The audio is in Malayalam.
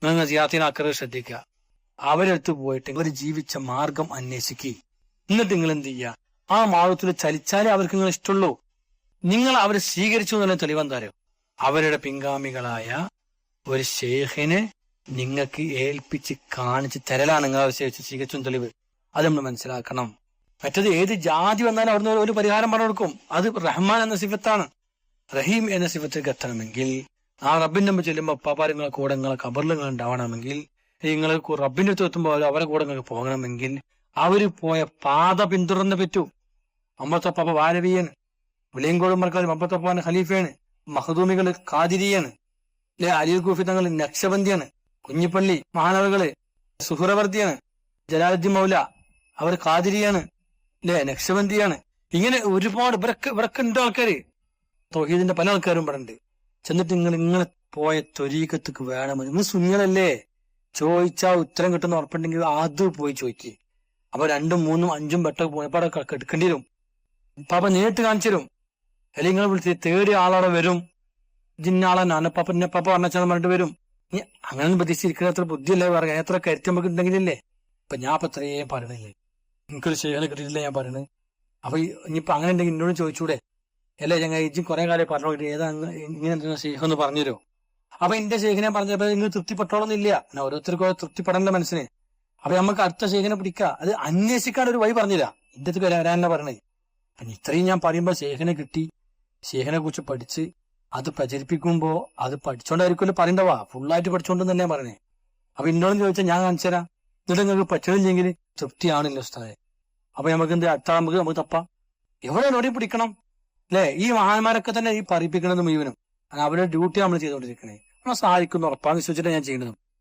നിങ്ങൾ സിയാത്തിനാക്കറ് ശ്രദ്ധിക്കുക. അവരെടുത്ത് പോയിട്ട് അവർ ജീവിച്ച മാർഗം അന്വേഷിക്കുക. എന്നിട്ട് നിങ്ങൾ എന്ത് ചെയ്യുക? ആ മാർഗത്തിൽ ചലിച്ചാലേ അവർക്ക് നിങ്ങൾ ഇഷ്ടമുള്ളൂ. നിങ്ങൾ അവരെ സ്വീകരിച്ചു എന്നുള്ള തെളിവെന്താരോ, അവരുടെ പിൻഗാമികളായ ഒരു ഷെയ്ഖിനെ നിങ്ങൾക്ക് ഏൽപ്പിച്ച് കാണിച്ച് തരലാണ് നിങ്ങൾ അവശേഷിച്ച് സ്വീകരിച്ചും തെളിവ്. അത് നമ്മൾ മനസ്സിലാക്കണം. മറ്റത് ഏത് ജാതി വന്നാലും അവിടുന്ന് ഒരു പരിഹാരം പറഞ്ഞു കൊടുക്കും. അത് റഹ്മാൻ എന്ന സിഫത്താണ്. റഹീം എന്ന സിഫത്തേക്ക് എത്തണമെങ്കിൽ ആ റബ്ബിന്റെ മുമ്പ് ചെല്ലുമ്പോൾ അപ്പാപ്പാരങ്ങളെ കൂടെ നിങ്ങളെ കബറിൽ ഉണ്ടാവണമെങ്കിൽ, നിങ്ങൾ റബ്ബിന്റെ അടുത്ത് എത്തുമ്പോൾ അവരെ കൂടെ നിങ്ങൾക്ക് പോകണമെങ്കിൽ അവര് പോയ പാത പിന്തുടർന്ന് പറ്റൂ. മമ്പത്തപ്പാപ്പ വാരവിയാണ്, വിളിയങ്കോട് മർക്കാർ മമ്പത്തപ്പാന്റെ ഖലീഫയാണ്, മഹദൂമികൾ ഖാദിരിയാണ്, അലി കൂഫി തങ്ങൾ നക്ഷബന്ദിയാണ്, കുഞ്ഞിപ്പള്ളി മഹാനവകള് സുഹറവർദിയാണ്, ജലാലുദ്ദീൻ മൗല അവർ ഖാദിരിയാണ്, നക്ഷബന്ദിയാണ്. ഇങ്ങനെ ഒരുപാട് ഇവരൊക്കെ ഉണ്ട് ആൾക്കാര്. തൗഹീദിന്റെ പല ആൾക്കാരും ഇവിടെ ഉണ്ട്. ചെന്നിട്ട് നിങ്ങളെ പോയ ത്വരീഖത്തേക്ക് വേണം. നിങ്ങൾ സുന്നികളല്ലേ, ചോദിച്ചാൽ ഉത്തരം കിട്ടുന്ന ഉറപ്പുണ്ടെങ്കിൽ അത് പോയി ചോദിക്കുക. അപ്പൊ 2, 3, 5 വെട്ടൊക്കെ പോയപ്പാടെ എടുക്കേണ്ടി വരും. പാപ്പ നേരിട്ട് കാണിച്ചു തരും. അല്ലെങ്കിൽ നിങ്ങൾ വിളിച്ച് തേടിയ ആളവിടെ വരും. ജിന്നാളെ നാനപ്പാപ്പ എന്നെപ്പാപ്പ പറഞ്ഞാൽ പറഞ്ഞിട്ട് വരും. അങ്ങനെ പ്രതീക്ഷിച്ചിരിക്കുന്ന അത്ര ബുദ്ധിയല്ലേ പറയാം. എത്ര കരുത്ത് നമുക്ക് ഉണ്ടെങ്കിലല്ലേ. ഇപ്പൊ ഞാൻ ഇപ്പൊ എത്രയേ പറയണില്ലേ, എനിക്കൊരു ശേഖരം കിട്ടിയിട്ടില്ല ഞാൻ പറയണത്. അപ്പൊ ഇനിയിപ്പൊ അങ്ങനെ ഉണ്ടെങ്കിൽ എന്നോട് ചോദിച്ചൂടെ, അല്ലേ ഞങ്ങൾ ഇജ്ജും കുറെ കാലം പറഞ്ഞു നോക്കിയിട്ട് ഏതാ ഇങ്ങനെ ശേഖം എന്ന് പറഞ്ഞുതരോ. അപ്പൊ എന്റെ ശേഖനെ പറഞ്ഞപ്പോ നിങ്ങൾ തൃപ്തിപ്പെട്ടോളന്നില്ല. ഓരോരുത്തർക്കും തൃപ്തിപ്പെടേണ്ട മനസ്സിന്. അപ്പൊ നമുക്ക് അടുത്ത ശേഖനെ പിടിക്കുക. അത് അന്വേഷിക്കാൻ ഒരു വഴി പറഞ്ഞില്ല. എന്റെ അടുത്ത് വരാനാ പറഞ്ഞേ. അപ്പൊ ഇത്രയും ഞാൻ പറയുമ്പോ ശേഖനെ കിട്ടി, ശേഖനെ കുറിച്ച് പഠിച്ച് അത് പ്രചരിപ്പിക്കുമ്പോ അത് പഠിച്ചോണ്ടായിരിക്കുമല്ലോ പറയണ്ടവാ, ഫുള്ളായിട്ട് പഠിച്ചോണ്ടെന്ന് തന്നെ പറഞ്ഞേ. അപ്പൊ എന്നോടും ചോദിച്ചാൽ ഞാൻ കാണിച്ചു തരാം. എന്നിട്ട് നിങ്ങൾക്ക് പറ്റണില്ലെങ്കിൽ തൃപ്തിയാണില്ല ഉസ്താദെ. അപ്പൊ നമുക്ക് എന്ത് അടുത്ത നമുക്ക് തപ്പാം. എവിടെയും പിടിക്കണം അല്ലെ? ഈ മഹാന്മാരൊക്കെ തന്നെ ഈ പറയിപ്പിക്കണത് മുഴുവനും അവരുടെ ഡ്യൂട്ടി നമ്മൾ ചെയ്തുകൊണ്ടിരിക്കണേ. നമ്മളെ സഹായിക്കുന്ന ഉറപ്പാന്ന് വിശ്വസിച്ചിട്ട് ഞാൻ ചെയ്യുന്നതും.